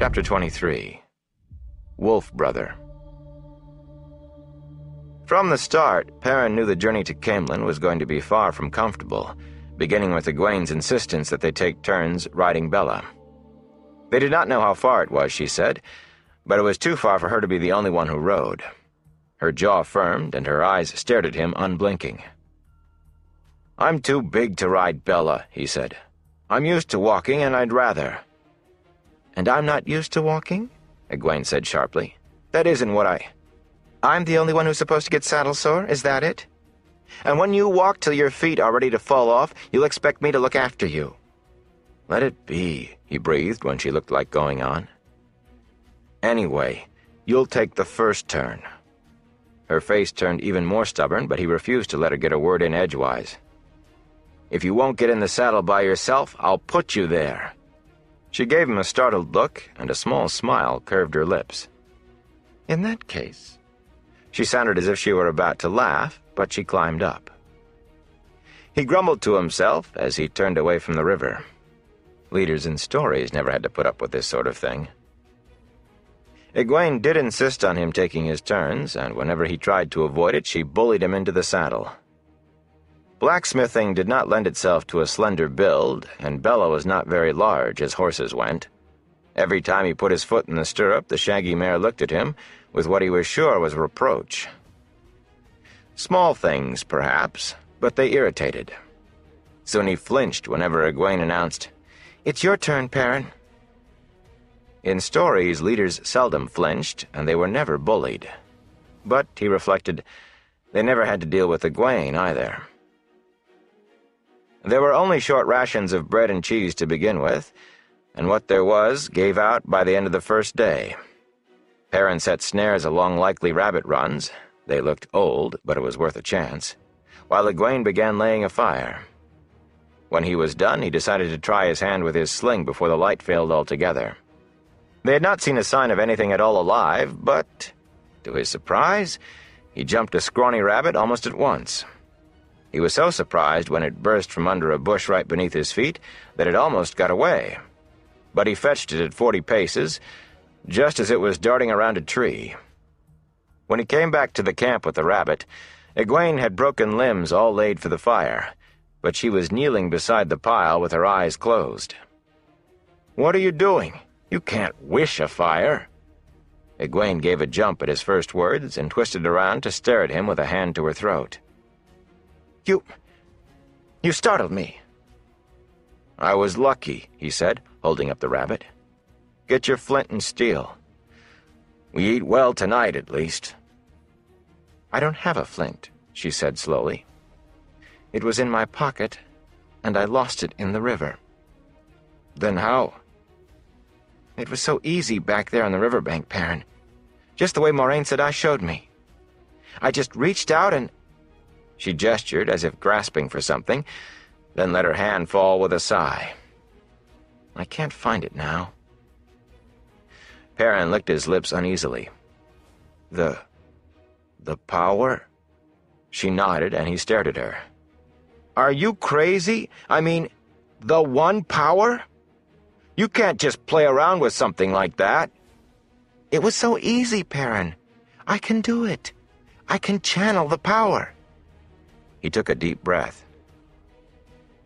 Chapter 23. Wolfbrother. From the start, Perrin knew the journey to Camelin was going to be far from comfortable, beginning with Egwene's insistence that they take turns riding Bella. They did not know how far it was, she said, but it was too far for her to be the only one who rode. Her jaw firmed, and her eyes stared at him unblinking. "I'm too big to ride Bella," he said. "I'm used to walking, and I'd rather." "And I'm not used to walking?" Egwene said sharply. "That isn't what I'm the only one who's supposed to get saddle sore, is that it? And when you walk till your feet are ready to fall off, you'll expect me to look after you." "Let it be," he breathed when she looked like going on. "Anyway, you'll take the first turn." Her face turned even more stubborn, but he refused to let her get a word in edgewise. "If you won't get in the saddle by yourself, I'll put you there." She gave him a startled look, and a small smile curved her lips. "In that case..." She sounded as if she were about to laugh, but she climbed up. He grumbled to himself as he turned away from the river. Leaders in stories never had to put up with this sort of thing. Egwene did insist on him taking his turns, and whenever he tried to avoid it, she bullied him into the saddle. Blacksmithing did not lend itself to a slender build, and Bella was not very large as horses went. Every time he put his foot in the stirrup, the shaggy mare looked at him with what he was sure was reproach. Small things, perhaps, but they irritated. Soon he flinched whenever Egwene announced, "It's your turn, Perrin." In stories, leaders seldom flinched, and they were never bullied. But, he reflected, they never had to deal with Egwene either. There were only short rations of bread and cheese to begin with, and what there was gave out by the end of the first day. Perrin set snares along likely rabbit runs. They looked old, but it was worth a chance, while Egwene began laying a fire. When he was done, he decided to try his hand with his sling before the light failed altogether. They had not seen a sign of anything at all alive, but, to his surprise, he jumped a scrawny rabbit almost at once. He was so surprised when it burst from under a bush right beneath his feet that it almost got away. But he fetched it at 40 paces, just as it was darting around a tree. When he came back to the camp with the rabbit, Egwene had broken limbs all laid for the fire, but she was kneeling beside the pile with her eyes closed. "What are you doing? You can't wish a fire." Egwene gave a jump at his first words and twisted around to stare at him with a hand to her throat. You startled me." "I was lucky," he said, holding up the rabbit. "Get your flint and steel. We eat well tonight, at least." "I don't have a flint," she said slowly. "It was in my pocket, and I lost it in the river." "Then how?" "It was so easy back there on the riverbank, Perrin. Just the way Moraine said I showed me. I just reached out and..." She gestured as if grasping for something, then let her hand fall with a sigh. "I can't find it now." Perrin licked his lips uneasily. The power?" She nodded, and he stared at her. "Are you crazy? I mean, the one power? You can't just play around with something like that." "It was so easy, Perrin. I can do it. I can channel the power." He took a deep breath.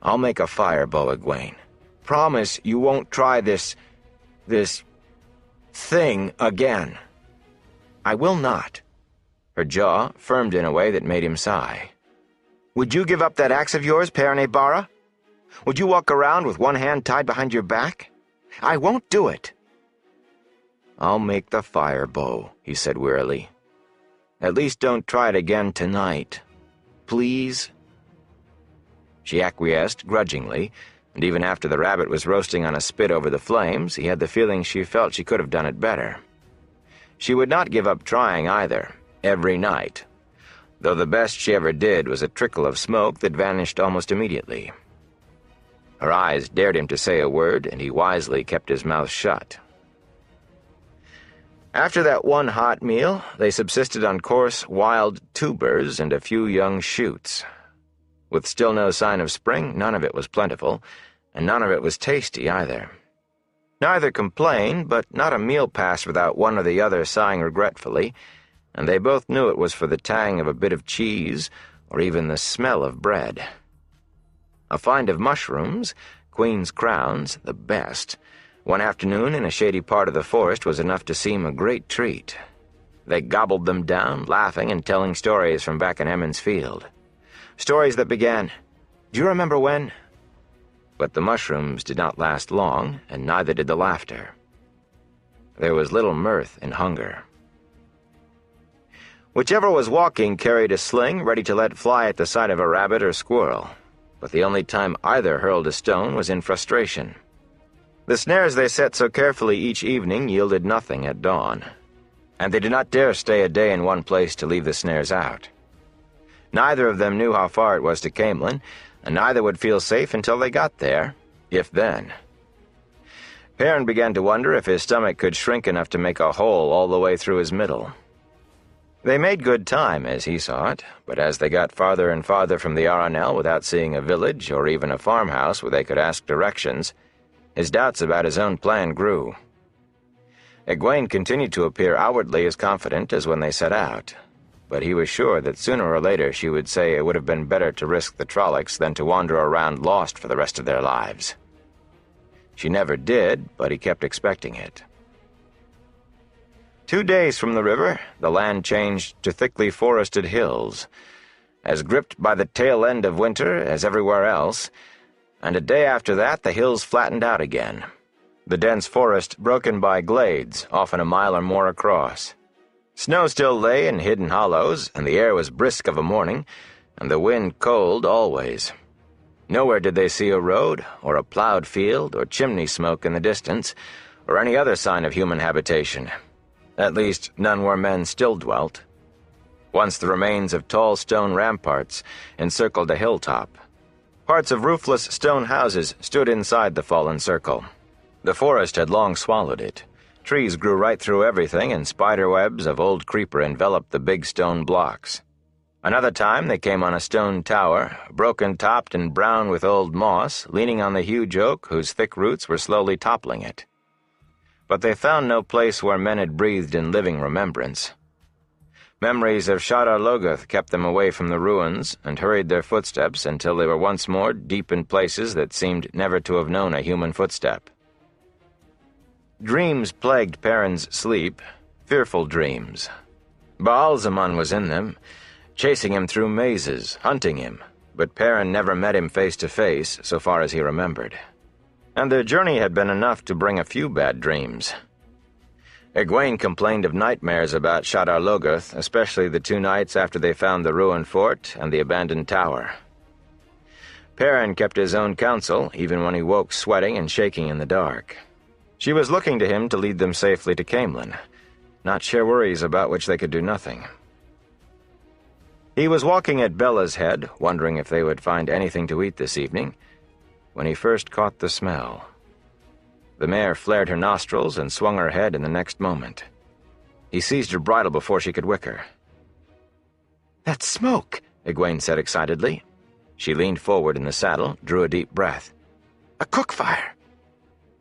"I'll make a fire bow, Egwene. Promise you won't try this thing again." "I will not." Her jaw firmed in a way that made him sigh. "Would you give up that axe of yours, Perrin Aybara? Would you walk around with one hand tied behind your back? I won't do it." "I'll make the fire bow," he said wearily. "At least don't try it again tonight. Please?" She acquiesced grudgingly, and even after the rabbit was roasting on a spit over the flames, he had the feeling she felt she could have done it better. She would not give up trying either, every night, though the best she ever did was a trickle of smoke that vanished almost immediately. Her eyes dared him to say a word, and he wisely kept his mouth shut. After that one hot meal, they subsisted on coarse, wild tubers and a few young shoots. With still no sign of spring, none of it was plentiful, and none of it was tasty either. Neither complained, but not a meal passed without one or the other sighing regretfully, and they both knew it was for the tang of a bit of cheese or even the smell of bread. A find of mushrooms, Queen's crowns, the best, one afternoon in a shady part of the forest was enough to seem a great treat. They gobbled them down, laughing and telling stories from back in Emmons Field. Stories that began, "Do you remember when?" But the mushrooms did not last long, and neither did the laughter. There was little mirth in hunger. Whichever was walking carried a sling ready to let fly at the sight of a rabbit or squirrel, but the only time either hurled a stone was in frustration. The snares they set so carefully each evening yielded nothing at dawn, and they did not dare stay a day in one place to leave the snares out. Neither of them knew how far it was to Camelin, and neither would feel safe until they got there, if then. Perrin began to wonder if his stomach could shrink enough to make a hole all the way through his middle. They made good time, as he saw it, but as they got farther and farther from the Aranel without seeing a village or even a farmhouse where they could ask directions, his doubts about his own plan grew. Egwene continued to appear outwardly as confident as when they set out, but he was sure that sooner or later she would say it would have been better to risk the Trollocs than to wander around lost for the rest of their lives. She never did, but he kept expecting it. 2 days from the river, the land changed to thickly forested hills, as gripped by the tail end of winter as everywhere else, and a day after that the hills flattened out again, the dense forest broken by glades, often a mile or more across. Snow still lay in hidden hollows, and the air was brisk of a morning, and the wind cold always. Nowhere did they see a road, or a plowed field, or chimney smoke in the distance, or any other sign of human habitation. At least, none where men still dwelt. Once the remains of tall stone ramparts encircled a hilltop. Parts of roofless stone houses stood inside the fallen circle. The forest had long swallowed it. Trees grew right through everything, and spiderwebs of old creeper enveloped the big stone blocks. Another time they came on a stone tower, broken-topped and brown with old moss, leaning on the huge oak whose thick roots were slowly toppling it. But they found no place where men had breathed in living remembrance. Memories of Shadar Logoth kept them away from the ruins and hurried their footsteps until they were once more deep in places that seemed never to have known a human footstep. Dreams plagued Perrin's sleep, fearful dreams. Baalzamon was in them, chasing him through mazes, hunting him, but Perrin never met him face to face, so far as he remembered. And their journey had been enough to bring a few bad dreams. Egwene complained of nightmares about Shadar Logoth, especially the 2 nights after they found the ruined fort and the abandoned tower. Perrin kept his own counsel, even when he woke sweating and shaking in the dark. She was looking to him to lead them safely to Camelin, not share worries about which they could do nothing. He was walking at Bella's head, wondering if they would find anything to eat this evening, when he first caught the smell. The mare flared her nostrils and swung her head in the next moment. He seized her bridle before she could wick her. "That's smoke," Egwene said excitedly. She leaned forward in the saddle, drew a deep breath. "A cook fire!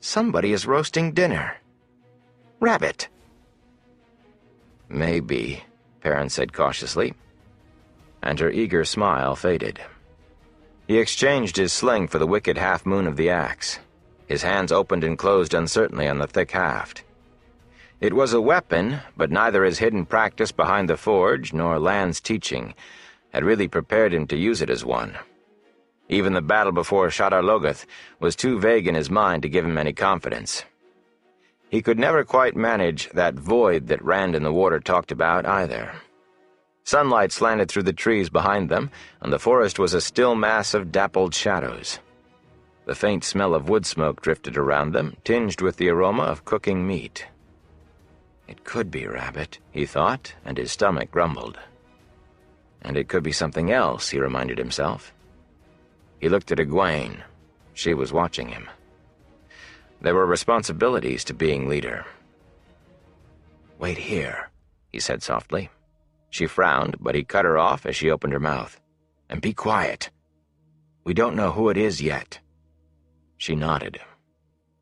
Somebody is roasting dinner. Rabbit." "Maybe," Perrin said cautiously, and her eager smile faded. He exchanged his sling for the wicked half-moon of the axe. His hands opened and closed uncertainly on the thick haft. It was a weapon, but neither his hidden practice behind the forge nor Lan's teaching had really prepared him to use it as one. Even the battle before Shadar Logoth was too vague in his mind to give him any confidence. He could never quite manage that void that Rand in the Water talked about either. Sunlight slanted through the trees behind them, and the forest was a still mass of dappled shadows. The faint smell of wood smoke drifted around them, tinged with the aroma of cooking meat. It could be rabbit, he thought, and his stomach grumbled. And it could be something else, he reminded himself. He looked at Egwene. She was watching him. There were responsibilities to being leader. "Wait here," he said softly. She frowned, but he cut her off as she opened her mouth. "And be quiet. We don't know who it is yet." She nodded.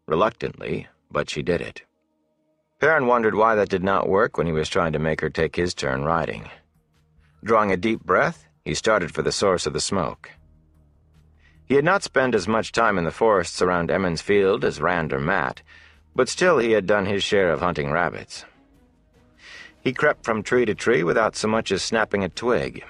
Reluctantly, but she did it. Perrin wondered why that did not work when he was trying to make her take his turn riding. Drawing a deep breath, he started for the source of the smoke. He had not spent as much time in the forests around Emmons Field as Rand or Matt, but still he had done his share of hunting rabbits. He crept from tree to tree without so much as snapping a twig.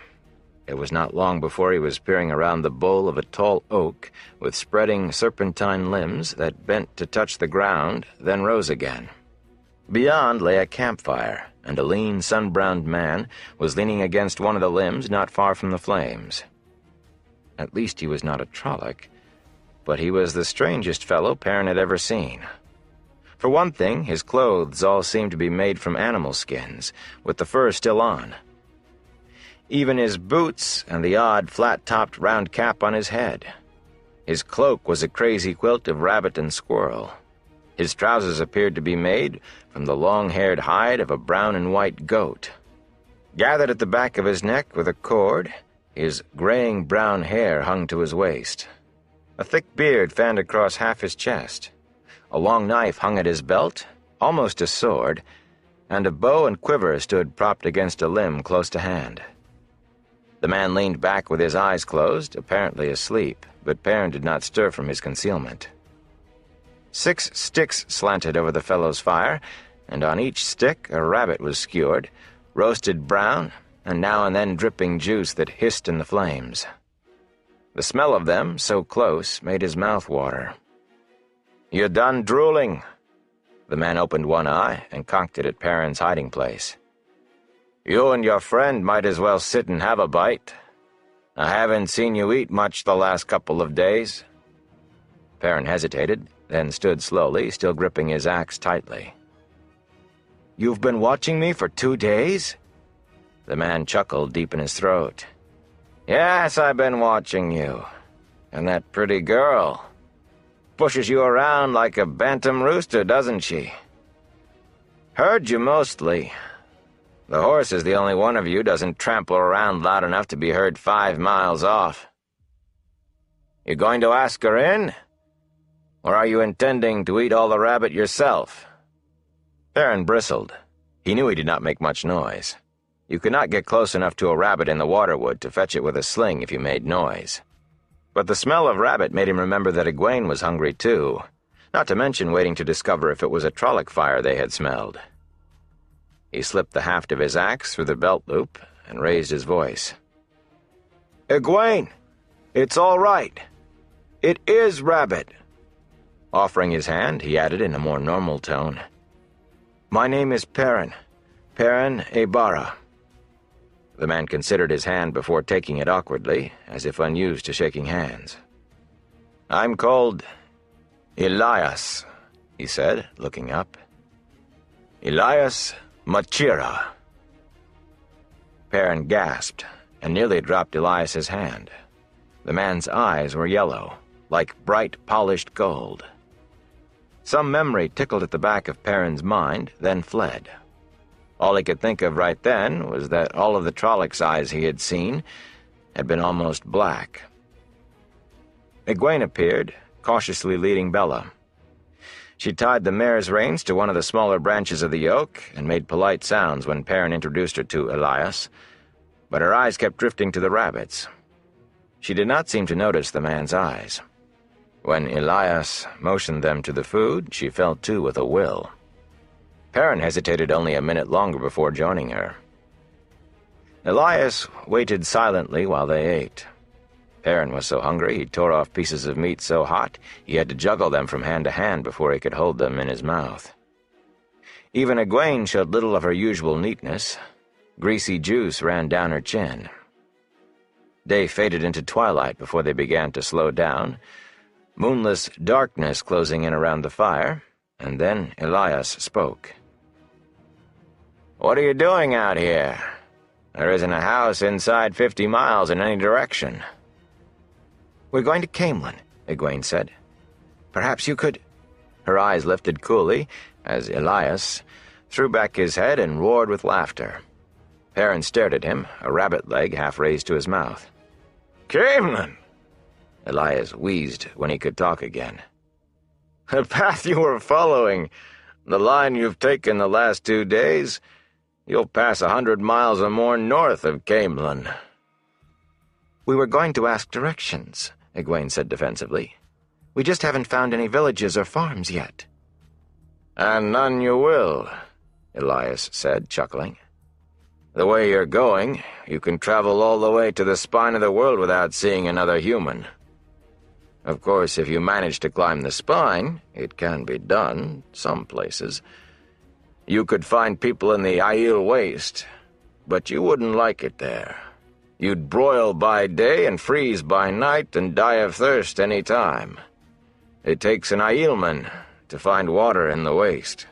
It was not long before he was peering around the bole of a tall oak with spreading serpentine limbs that bent to touch the ground, then rose again. Beyond lay a campfire, and a lean, sun-browned man was leaning against one of the limbs not far from the flames. At least he was not a Trolloc, but he was the strangest fellow Perrin had ever seen. For one thing, his clothes all seemed to be made from animal skins, with the fur still on. Even his boots and the odd, flat-topped round cap on his head. His cloak was a crazy quilt of rabbit and squirrel. His trousers appeared to be made from the long-haired hide of a brown and white goat. Gathered at the back of his neck with a cord, his graying brown hair hung to his waist. A thick beard fanned across half his chest. A long knife hung at his belt, almost a sword, and a bow and quiver stood propped against a limb close to hand. The man leaned back with his eyes closed, apparently asleep, but Perrin did not stir from his concealment. 6 sticks slanted over the fellow's fire, and on each stick a rabbit was skewered, roasted brown, and now and then dripping juice that hissed in the flames. The smell of them, so close, made his mouth water. "You done drooling?" The man opened one eye and cocked it at Perrin's hiding place. "You and your friend might as well sit and have a bite. I haven't seen you eat much the last couple of days." Perrin hesitated, then stood slowly, still gripping his axe tightly. "You've been watching me for 2 days?" The man chuckled deep in his throat. "Yes, I've been watching you. And that pretty girl. Pushes you around like a bantam rooster, doesn't she? Heard you mostly. The horse is the only one of you doesn't trample around loud enough to be heard 5 miles off. You going to ask her in? Or are you intending to eat all the rabbit yourself?" Perrin bristled. He knew he did not make much noise. You could not get close enough to a rabbit in the waterwood to fetch it with a sling if you made noise. But the smell of rabbit made him remember that Egwene was hungry too, not to mention waiting to discover if it was a Trolloc fire they had smelled. He slipped the haft of his axe through the belt loop and raised his voice. "Egwene, it's all right. It is rabbit." Offering his hand, he added in a more normal tone, "My name is Perrin Aybara." The man considered his hand before taking it awkwardly, as if unused to shaking hands. "I'm called Elias," he said, looking up. "Elias Machira." Perrin gasped and nearly dropped Elias's hand. The man's eyes were yellow, like bright, polished gold. Some memory tickled at the back of Perrin's mind, then fled. All he could think of right then was that all of the Trollocs' eyes he had seen had been almost black. Egwene appeared, cautiously leading Bella. She tied the mare's reins to one of the smaller branches of the yoke and made polite sounds when Perrin introduced her to Elias, but her eyes kept drifting to the rabbits. She did not seem to notice the man's eyes. When Elias motioned them to the food, she fell to with a will. Perrin hesitated only a minute longer before joining her. Elias waited silently while they ate. Perrin was so hungry he tore off pieces of meat so hot he had to juggle them from hand to hand before he could hold them in his mouth. Even Egwene showed little of her usual neatness. Greasy juice ran down her chin. Day faded into twilight before they began to slow down, moonless darkness closing in around the fire, and then Elias spoke. "What are you doing out here? There isn't a house inside 50 miles in any direction." "We're going to Camelin," Egwene said. "Perhaps you could—" Her eyes lifted coolly as Elias threw back his head and roared with laughter. Perrin stared at him, a rabbit leg half raised to his mouth. "Camelin!" Elias wheezed when he could talk again. The path you were following, the line you've taken the last 2 days, you'll pass 100 miles or more north of Camelin." "We were going to ask directions," Egwene said defensively. "We just haven't found any villages or farms yet." "And none you will," Elias said, chuckling. "The way you're going, you can travel all the way to the spine of the world without seeing another human. Of course, if you manage to climb the spine, it can be done, some places. You could find people in the Aiel Waste, but you wouldn't like it there. You'd broil by day and freeze by night and die of thirst any time. It takes an Aielman to find water in the Waste.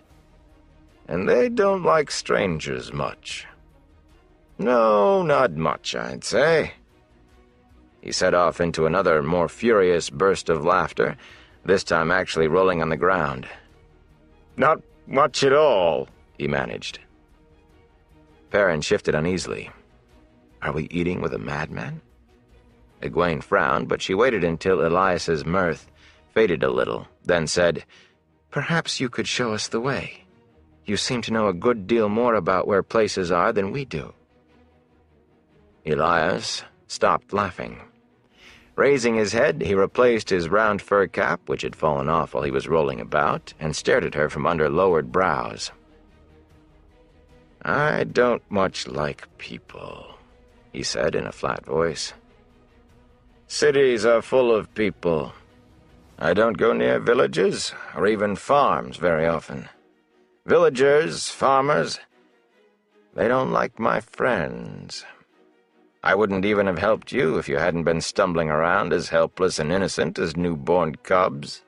And they don't like strangers much. No, not much, I'd say." He set off into another, more furious burst of laughter, this time actually rolling on the ground. "Not much at all," he managed. Perrin shifted uneasily. Are we eating with a madman? Egwene frowned, but she waited until Elias's mirth faded a little, then said, "Perhaps you could show us the way. You seem to know a good deal more about where places are than we do." Elias stopped laughing. Raising his head, he replaced his round fur cap, which had fallen off while he was rolling about, and stared at her from under lowered brows. "I don't much like people," he said in a flat voice. "Cities are full of people. I don't go near villages or even farms very often. Villagers, farmers, they don't like my friends. I wouldn't even have helped you if you hadn't been stumbling around as helpless and innocent as newborn cubs."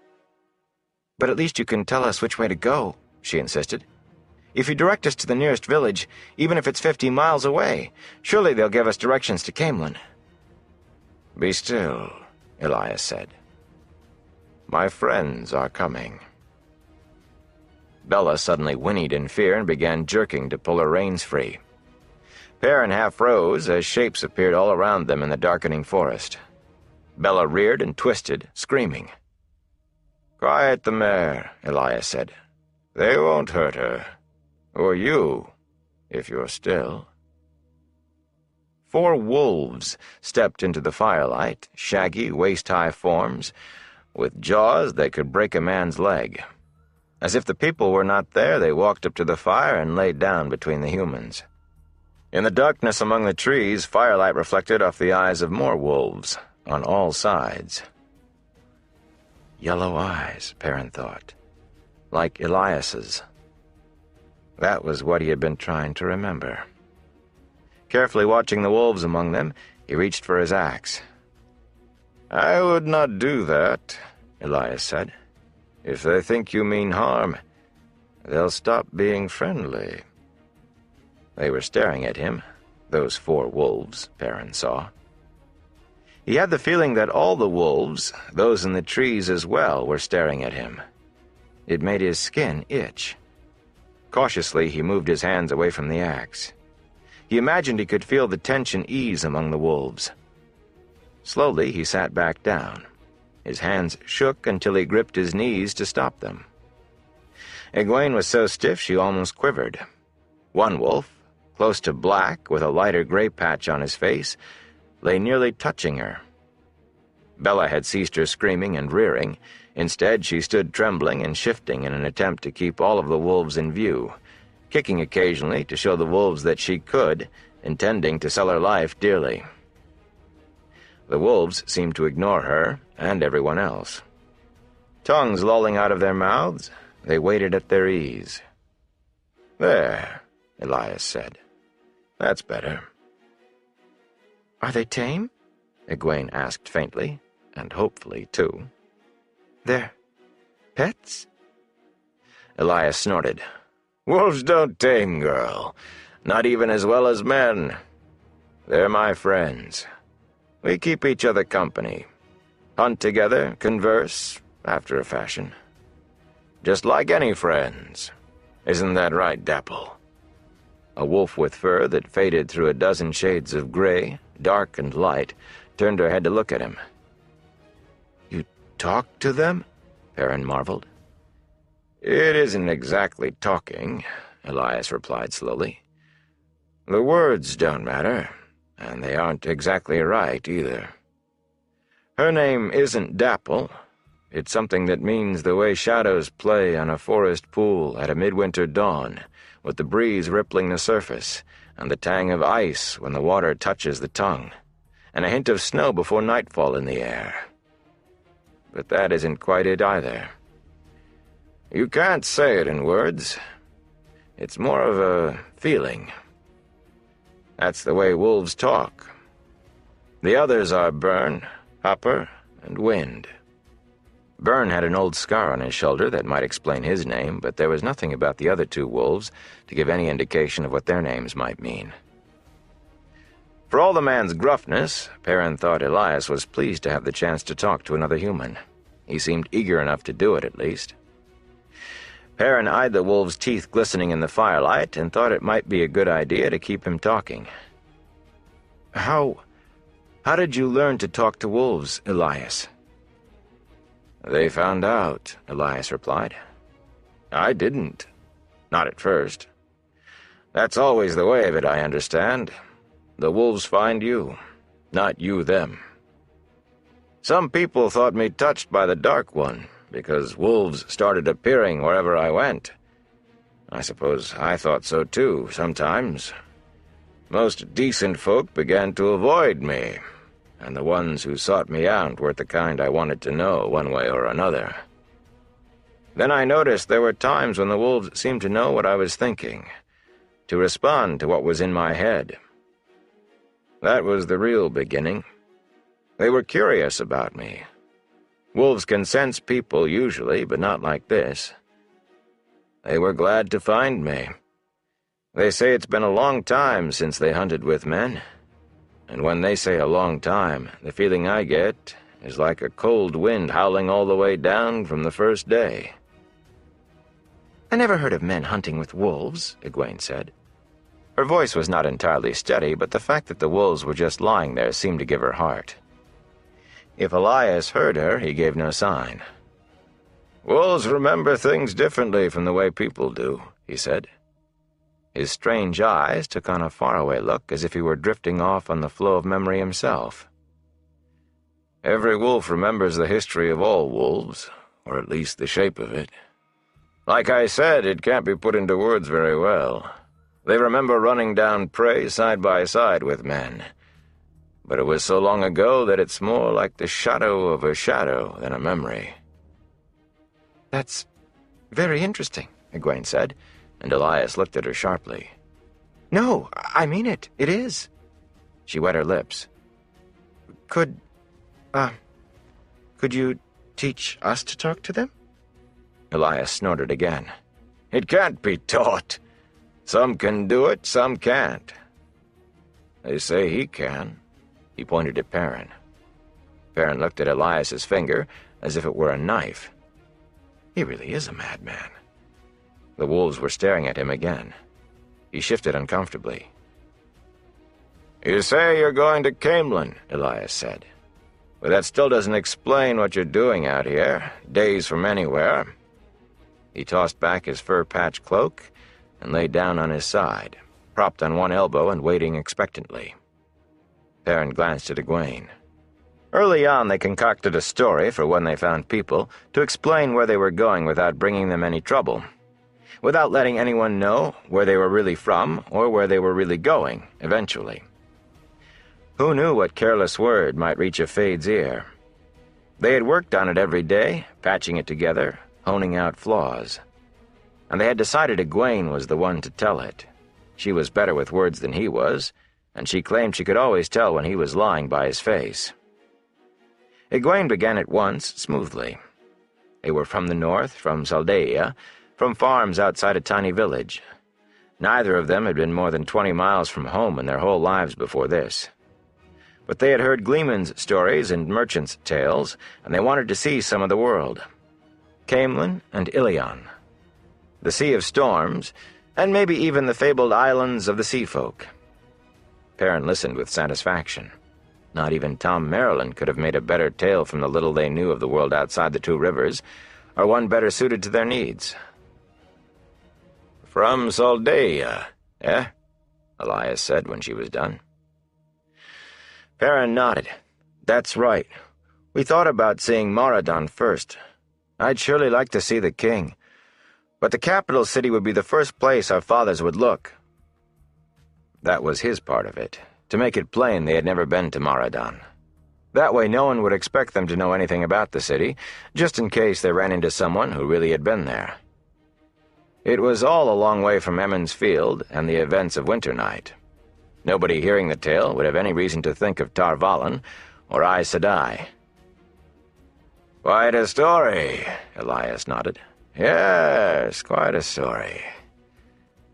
"But at least you can tell us which way to go," she insisted. "If you direct us to the nearest village, even if it's 50 miles away, surely they'll give us directions to Camelin." "Be still," Elias said. "My friends are coming." Bella suddenly whinnied in fear and began jerking to pull her reins free. Perrin half rose as shapes appeared all around them in the darkening forest. Bella reared and twisted, screaming. "Quiet the mare," Elias said. "They won't hurt her. Or you, if you're still." 4 wolves stepped into the firelight, shaggy, waist-high forms, with jaws that could break a man's leg. As if the people were not there, they walked up to the fire and lay down between the humans. In the darkness among the trees, firelight reflected off the eyes of more wolves, on all sides. Yellow eyes, Perrin thought. Like Elias's. That was what he had been trying to remember. Carefully watching the wolves among them, he reached for his axe. "I would not do that," Elias said. "If they think you mean harm, they'll stop being friendly." They were staring at him, those 4 wolves, Perrin saw. He had the feeling that all the wolves, those in the trees as well, were staring at him. It made his skin itch. Cautiously, he moved his hands away from the axe. He imagined he could feel the tension ease among the wolves. Slowly, he sat back down. His hands shook until he gripped his knees to stop them. Egwene was so stiff she almost quivered. One wolf, close to black with a lighter gray patch on his face, lay nearly touching her. Bella had ceased her screaming and rearing. Instead, she stood trembling and shifting in an attempt to keep all of the wolves in view, kicking occasionally to show the wolves that she could, intending to sell her life dearly. The wolves seemed to ignore her and everyone else. Tongues lolling out of their mouths, they waited at their ease. "There," Elias said. "That's better." "Are they tame?" Egwene asked faintly, and hopefully, too. "They're pets?" Elias snorted. "Wolves don't tame, girl. Not even as well as men. They're my friends. We keep each other company. Hunt together, converse, after a fashion. Just like any friends. Isn't that right, Dapple?" A wolf with fur that faded through a dozen shades of gray, dark and light, turned her head to look at him. "You talk to them?" Perrin marveled. "It isn't exactly talking," Elias replied slowly. "The words don't matter, and they aren't exactly right either. Her name isn't Dapple. It's something that means the way shadows play on a forest pool at a midwinter dawn, with the breeze rippling the surface, and the tang of ice when the water touches the tongue, and a hint of snow before nightfall in the air. But that isn't quite it either. You can't say it in words. It's more of a feeling. That's the way wolves talk. The others are Burn, Hopper, and Wind." Burn had an old scar on his shoulder that might explain his name, but there was nothing about the other two wolves to give any indication of what their names might mean. For all the man's gruffness, Perrin thought Elias was pleased to have the chance to talk to another human. He seemed eager enough to do it, at least. Perrin eyed the wolf's teeth glistening in the firelight and thought it might be a good idea to keep him talking. How did you learn to talk to wolves, Elias?" "They found out," Elias replied. "I didn't. Not at first. That's always the way of it, I understand. The wolves find you, not you them. Some people thought me touched by the Dark One, because wolves started appearing wherever I went. I suppose I thought so too, sometimes. Most decent folk began to avoid me, and the ones who sought me out weren't the kind I wanted to know one way or another. Then I noticed there were times when the wolves seemed to know what I was thinking, to respond to what was in my head. That was the real beginning. They were curious about me. Wolves can sense people usually, but not like this. They were glad to find me. They say it's been a long time since they hunted with men. And when they say a long time, the feeling I get is like a cold wind howling all the way down from the first day." "I never heard of men hunting with wolves," Egwene said. Her voice was not entirely steady, but the fact that the wolves were just lying there seemed to give her heart. If Elias heard her, he gave no sign. "Wolves remember things differently from the way people do," he said. His strange eyes took on a faraway look, as if he were drifting off on the flow of memory himself. "Every wolf remembers the history of all wolves, or at least the shape of it. Like I said, it can't be put into words very well. They remember running down prey side by side with men. But it was so long ago that it's more like the shadow of a shadow than a memory." "That's very interesting," Egwene said, and Elias looked at her sharply. "No, I mean it. It is." She wet her lips. Could you teach us to talk to them?" Elias snorted again. "It can't be taught. Some can do it, some can't. They say he can." He pointed at Perrin. Perrin looked at Elias's finger as if it were a knife. He really is a madman. The wolves were staring at him again. He shifted uncomfortably. "You say you're going to Camelin," Elias said. "But that still doesn't explain what you're doing out here, days from anywhere." He tossed back his fur-patched cloak and lay down on his side, propped on one elbow and waiting expectantly. Perrin glanced at Egwene. Early on, they concocted a story for when they found people to explain where they were going without bringing them any trouble, without letting anyone know where they were really from or where they were really going, eventually. Who knew what careless word might reach a Fade's ear? They had worked on it every day, patching it together, honing out flaws. And they had decided Egwene was the one to tell it. She was better with words than he was, and she claimed she could always tell when he was lying by his face. Egwene began at once, smoothly. They were from the north, from Saldaea, from farms outside a tiny village. Neither of them had been more than 20 miles from home in their whole lives before this. But they had heard gleemen's stories and merchants' tales, and they wanted to see some of the world. Camelin and Ilion. The Sea of Storms, and maybe even the fabled islands of the sea folk. Perrin listened with satisfaction. Not even Tom Maryland could have made a better tale from the little they knew of the world outside the two rivers, or one better suited to their needs. From Soldaia, eh? Elias said when she was done. Perrin nodded. That's right. We thought about seeing Maraudon first. I'd surely like to see the king. But the capital city would be the first place our fathers would look. That was his part of it, to make it plain they had never been to Maraudon. That way no one would expect them to know anything about the city, just in case they ran into someone who really had been there. It was all a long way from Emond's Field and the events of Winter Night. Nobody hearing the tale would have any reason to think of Tar Valon or Aes Sedai. Quite a story, Elias nodded. Yes, quite a story.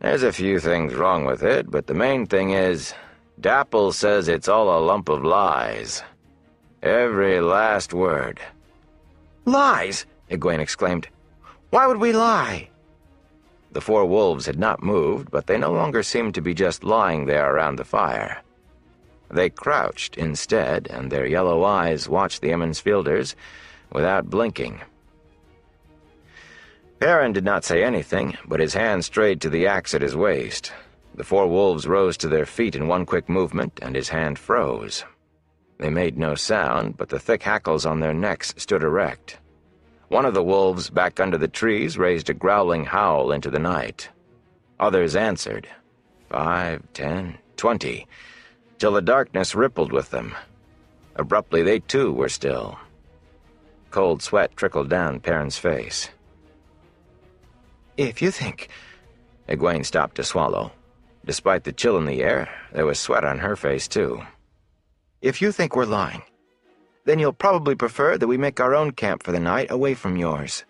There's a few things wrong with it, but the main thing is, Dapple says it's all a lump of lies. Every last word. Lies! Egwene exclaimed. Why would we lie? The four wolves had not moved, but they no longer seemed to be just lying there around the fire. They crouched instead, and their yellow eyes watched the Emmonsfielders without blinking. Perrin did not say anything, but his hand strayed to the axe at his waist. The four wolves rose to their feet in one quick movement, and his hand froze. They made no sound, but the thick hackles on their necks stood erect. One of the wolves back under the trees raised a growling howl into the night. Others answered, 5, 10, 20, till the darkness rippled with them. Abruptly they too were still. Cold sweat trickled down Perrin's face. If you think... Egwene stopped to swallow. Despite the chill in the air, there was sweat on her face too. If you think we're lying, then you'll probably prefer that we make our own camp for the night away from yours.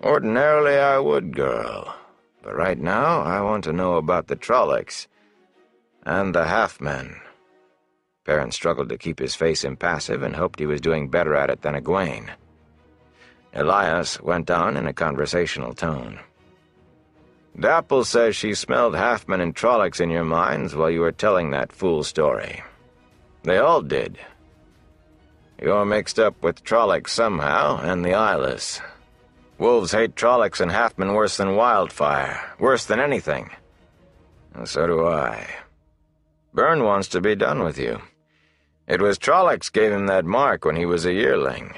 Ordinarily I would, girl. But right now I want to know about the Trollocs and the half-men. Perrin struggled to keep his face impassive and hoped he was doing better at it than Egwene. Elias went on in a conversational tone. Dapple says she smelled half-men and Trollocs in your minds while you were telling that fool story. They all did. You're mixed up with Trollocs somehow, and the Eyeless. Wolves hate Trollocs and half-men worse than wildfire, worse than anything. And so do I. Byrne wants to be done with you. It was Trollocs gave him that mark when he was a yearling.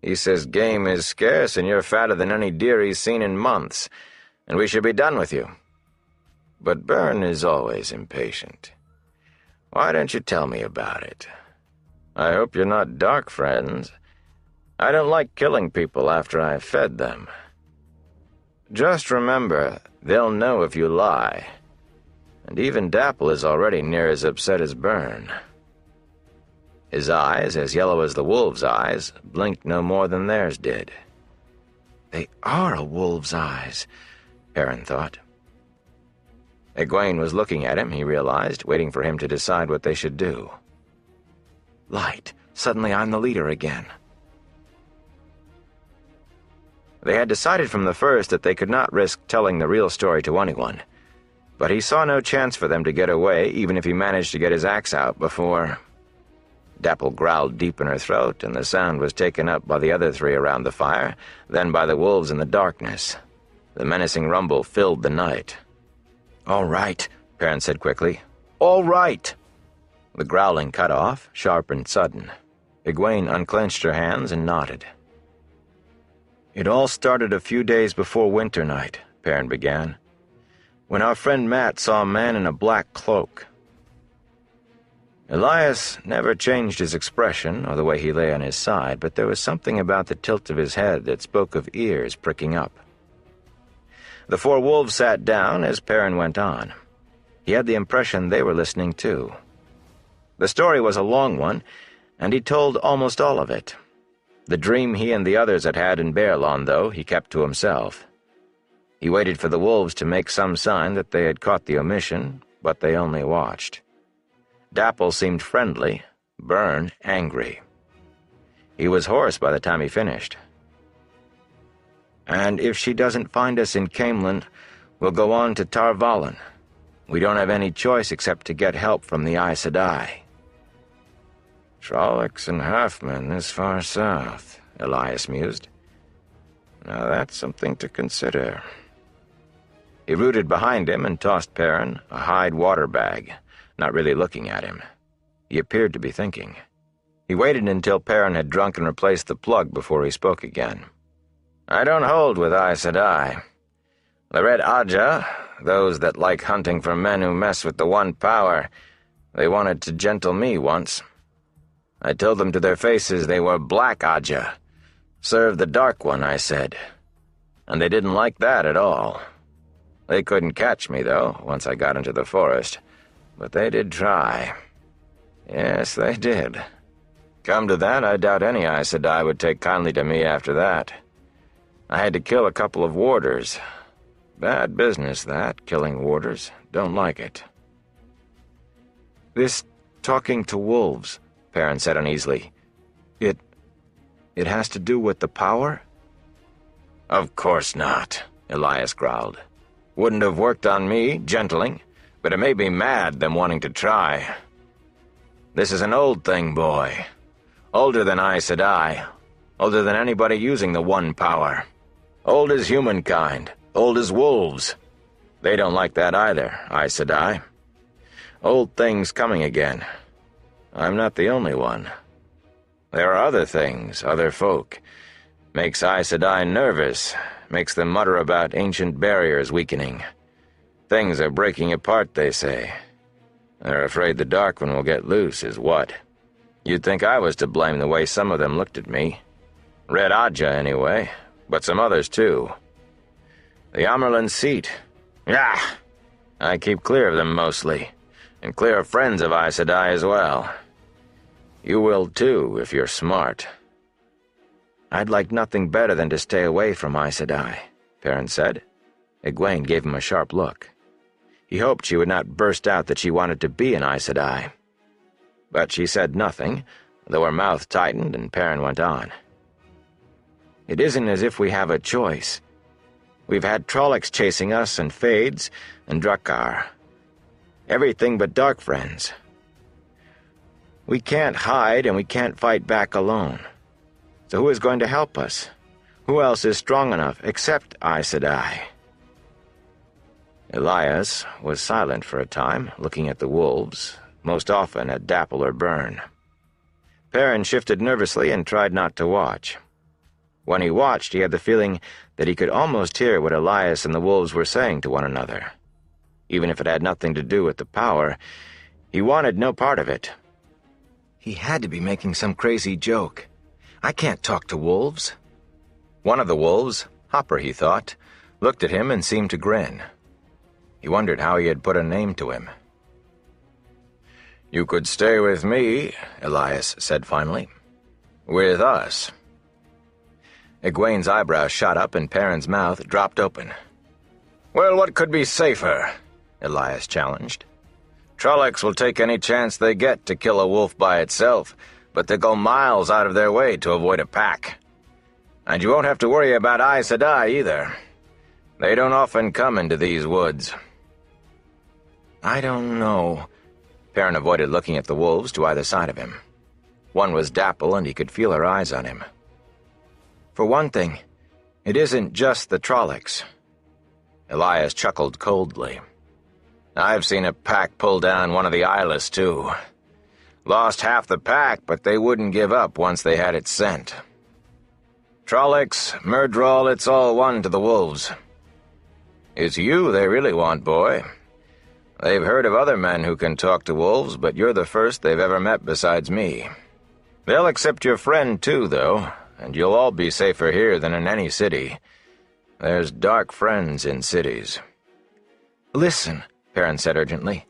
He says game is scarce and you're fatter than any deer he's seen in months, and we should be done with you. But Byrne is always impatient. Why don't you tell me about it? I hope you're not dark friends. I don't like killing people after I've fed them. Just remember, they'll know if you lie. And even Dapple is already near as upset as Byrne. His eyes, as yellow as the wolves' eyes, blinked no more than theirs did. They are a wolf's eyes, Perrin thought. Egwene was looking at him, he realized, waiting for him to decide what they should do. Light. Suddenly I'm the leader again. They had decided from the first that they could not risk telling the real story to anyone, but he saw no chance for them to get away even if he managed to get his axe out before... Dapple growled deep in her throat, and the sound was taken up by the other three around the fire, then by the wolves in the darkness. The menacing rumble filled the night. All right, Perrin said quickly. All right! The growling cut off, sharp and sudden. Egwene unclenched her hands and nodded. It all started a few days before Winter Night, Perrin began, when our friend Matt saw a man in a black cloak. Elias never changed his expression or the way he lay on his side, but there was something about the tilt of his head that spoke of ears pricking up. The four wolves sat down as Perrin went on. He had the impression they were listening too. The story was a long one, and he told almost all of it. The dream he and the others had had in Baerlon, though, he kept to himself. He waited for the wolves to make some sign that they had caught the omission, but they only watched. Dapple seemed friendly, Byrne angry. He was hoarse by the time he finished. And if she doesn't find us in Caemlyn, we'll go on to Tar Valon. We don't have any choice except to get help from the Aes Sedai. Trollocs and half-men this far south, Elias mused. Now that's something to consider. He rooted behind him and tossed Perrin a hide water bag, not really looking at him. He appeaed to be thinking. He waited until Perrin had drunk and replaced the plug before he spoke again. "I don't hold with Aes Sedai. The Red Ajah, those that like hunting for men who mess with the One Power, they wanted to gentle me once. I told them to their faces they were Black Ajah. Serve the Dark One, I said. And they didn't like that at all. They couldn't catch me, though, once I got into the forest. But they did try. Yes, they did. Come to that, I doubt any Aes Sedai would take kindly to me after that. I had to kill a couple of warders. Bad business, that, killing warders. Don't like it." "This talking to wolves," Perrin said uneasily. It has to do with the power?" "Of course not," Elias growled. "Wouldn't have worked on me, gentling, but it made me mad, them wanting to try. This is an old thing, boy. Older than Aes Sedai. Older than anybody using the One Power. Old as humankind. Old as wolves. They don't like that either, Aes Sedai. Old things coming again. I'm not the only one. There are other things, other folk. Makes Aes Sedai nervous, makes them mutter about ancient barriers weakening. Things are breaking apart, they say. They're afraid the Dark One will get loose, is what. You'd think I was to blame the way some of them looked at me. Red Ajah, anyway, but some others too. The Amerlin seat. Yeah, I keep clear of them mostly, and clear of friends of Aes Sedai as well. You will too, if you're smart." "I'd like nothing better than to stay away from Aes Sedai," Perrin said. Egwene gave him a sharp look. He hoped she would not burst out that she wanted to be an Aes Sedai. But she said nothing, though her mouth tightened and Perrin went on. "It isn't as if we have a choice. We've had Trollocs chasing us, and Fades, and Drakkar. Everything but dark friends. We can't hide, and we can't fight back alone. So who is going to help us? Who else is strong enough, except Aes Sedai?" Elias was silent for a time, looking at the wolves, most often at Dapple or Burn. Perrin shifted nervously and tried not to watch. When he watched, he had the feeling that he could almost hear what Elias and the wolves were saying to one another. Even if it had nothing to do with the power, he wanted no part of it. He had to be making some crazy joke. I can't talk to wolves. One of the wolves, Hopper, he thought, looked at him and seemed to grin. He wondered how he had put a name to him. "You could stay with me," Elias said finally. "With us." Egwene's eyebrows shot up and Perrin's mouth dropped open. "Well, what could be safer?" Elias challenged. "Trollocs will take any chance they get to kill a wolf by itself, but they'll go miles out of their way to avoid a pack. And you won't have to worry about Aes Sedai either. They don't often come into these woods." "I don't know." Perrin avoided looking at the wolves to either side of him. One was Dapple, and he could feel her eyes on him. "For one thing, it isn't just the Trollocs." Elias chuckled coldly. "I've seen a pack pull down one of the Eyeless, too. Lost half the pack, but they wouldn't give up once they had it scent. Trollocs, Myrddraal, it's all one to the wolves. It's you they really want, boy. They've heard of other men who can talk to wolves, but you're the first they've ever met besides me. They'll accept your friend, too, though, and you'll all be safer here than in any city. There's dark friends in cities." "Listen," Perrin said urgently.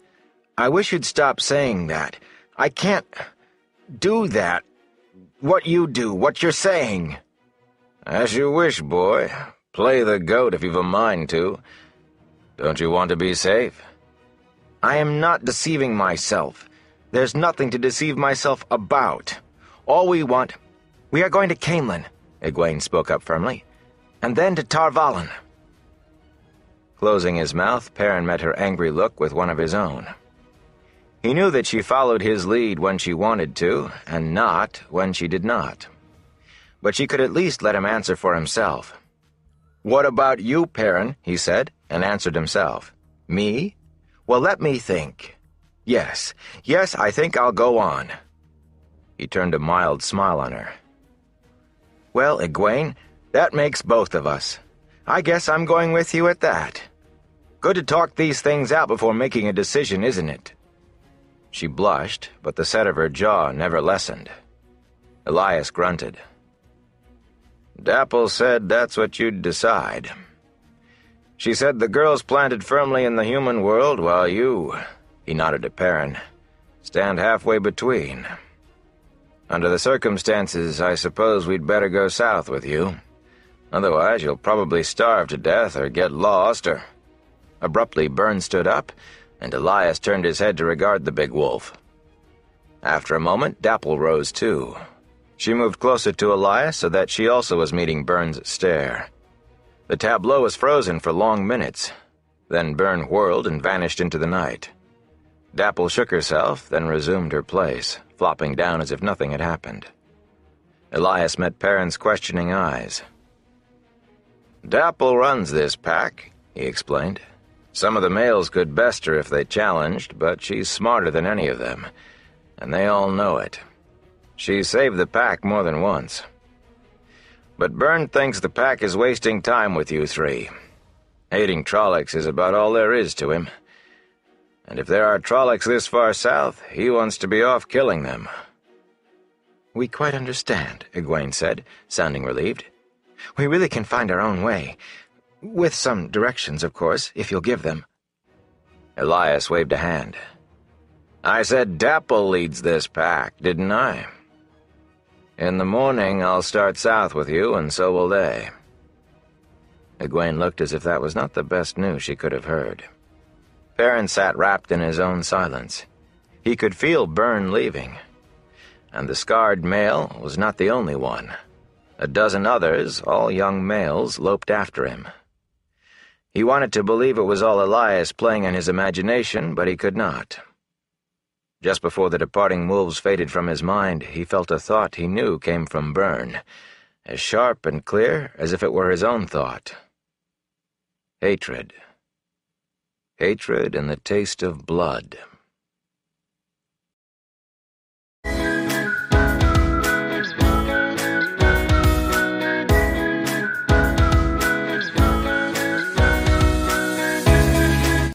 "I wish you'd stop saying that. I can't do that. What you do, what you're saying." "As you wish, boy. Play the goat if you've a mind to. Don't you want to be safe?" "I am not deceiving myself. There's nothing to deceive myself about. All we want—" "We are going to Caemlyn," Egwene spoke up firmly, "and then to Tar Valon." Closing his mouth, Perrin met her angry look with one of his own. He knew that she followed his lead when she wanted to, and not when she did not. But she could at least let him answer for himself. "What about you, Perrin?" he said, and answered himself. "Me? Well, let me think. Yes, I think I'll go on." He turned a mild smile on her. "Well, Egwene, that makes both of us. I guess I'm going with you at that. Good to talk these things out before making a decision, isn't it?" She blushed, but the set of her jaw never lessened. Elias grunted. "Dapple said that's what you'd decide. She said the girl's planted firmly in the human world, while you," he nodded at Perrin, "stand halfway between. Under the circumstances, I suppose we'd better go south with you. Otherwise, you'll probably starve to death or get lost or—" Abruptly, Byrne stood up, and Elias turned his head to regard the big wolf. After a moment, Dapple rose too. She moved closer to Elias so that she also was meeting Byrne's stare. The tableau was frozen for long minutes. Then Byrne whirled and vanished into the night. Dapple shook herself, then resumed her place, flopping down as if nothing had happened. Elias met Perrin's questioning eyes. "Dapple runs this pack," he explained. "Some of the males could best her if they challenged, but she's smarter than any of them, and they all know it. She's saved the pack more than once. But Byrne thinks the pack is wasting time with you three. Hating Trollocs is about all there is to him. And if there are Trollocs this far south, he wants to be off killing them." "We quite understand," Egwene said, sounding relieved. "We really can find our own way. With some directions, of course, if you'll give them." Elias waved a hand. "I said Dapple leads this pack, didn't I? In the morning, I'll start south with you, and so will they." Egwene looked as if that was not the best news she could have heard. Perrin sat wrapped in his own silence. He could feel Byrne leaving. And the scarred male was not the only one. A dozen others, all young males, loped after him. He wanted to believe it was all Elias playing on his imagination, but he could not. Just before the departing wolves faded from his mind, he felt a thought he knew came from Byrne, as sharp and clear as if it were his own thought. Hatred. Hatred and the taste of blood.